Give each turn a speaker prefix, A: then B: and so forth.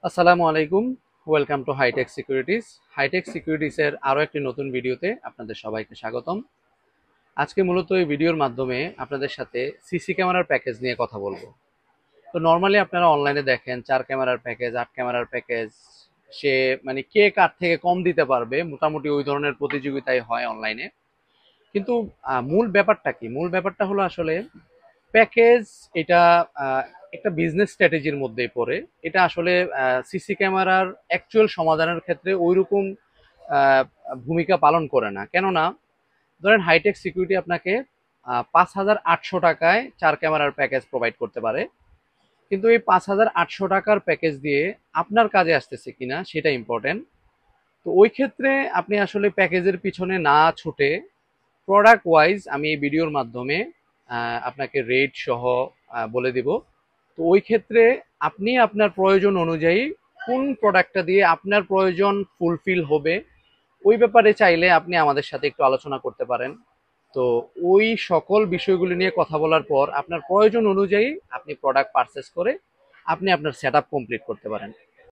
A: আসসালামু আলাইকুম। Welcome to Hitech Securities. হাইটেক সিকিউরিটিজের আরও একটি নতুন ভিডিওতে আপনাদের সবাইকে স্বাগতম। আজকে মূলত এই ভিডিওর মাধ্যমে আপনাদের সাথে সিসি ক্যামেরার প্যাকেজ নিয়ে কথা বলবো। তো নর্মালি আপনারা অনলাইনে দেখেন 4 ক্যামেরার প্যাকেজ, 8 ক্যামেরার প্যাকেজ, সে মানে কে কার থেকে কম দিতে পারবে, মোটামুটি ওই ধরনের প্রতিযোগিতাই হয় অনলাইনে। কিন্তু মূল ব্যাপারটা কি? মূল ব্যাপারটা হলো আসলে প্যাকেজ এটা একটা বিজনেস স্ট্র্যাটেজির মধ্যেই পড়ে। এটা আসলে সিসি ক্যামেরার অ্যাকচুয়াল সমাধানের ক্ষেত্রে ওইরকম আহ, ভূমিকা পালন করে না। কেননা ধরেন হাইটেক সিকিউরিটি আপনাকে 5,800 টাকায় 4 ক্যামেরার প্যাকেজ প্রোভাইড করতে পারে, কিন্তু এই 5,800 টাকার প্যাকেজ দিয়ে আপনার কাজে আসতেছে কিনা সেটা ইম্পর্টেন্ট। তো ওই ক্ষেত্রে আপনি আসলে প্যাকেজের পিছনে না ছুটে প্রোডাক্ট ওয়াইজ আমি এই ভিডিওর মাধ্যমে আপনাকে রেট সহ বলে দিব। তো ওই ক্ষেত্রে আপনি আপনার প্রয়োজন অনুযায়ী কোন প্রোডাক্টটা দিয়ে আপনার প্রয়োজন ফুলফিল হবে ওই ব্যাপারে চাইলে আপনি আমাদের সাথে একটু আলোচনা করতে পারেন। তো ওই সকল বিষয়গুলি নিয়ে কথা বলার পর আপনার প্রয়োজন অনুযায়ী আপনি প্রোডাক্ট পারচেস করে আপনি আপনার সেট আপ কমপ্লিট করতে পারেন।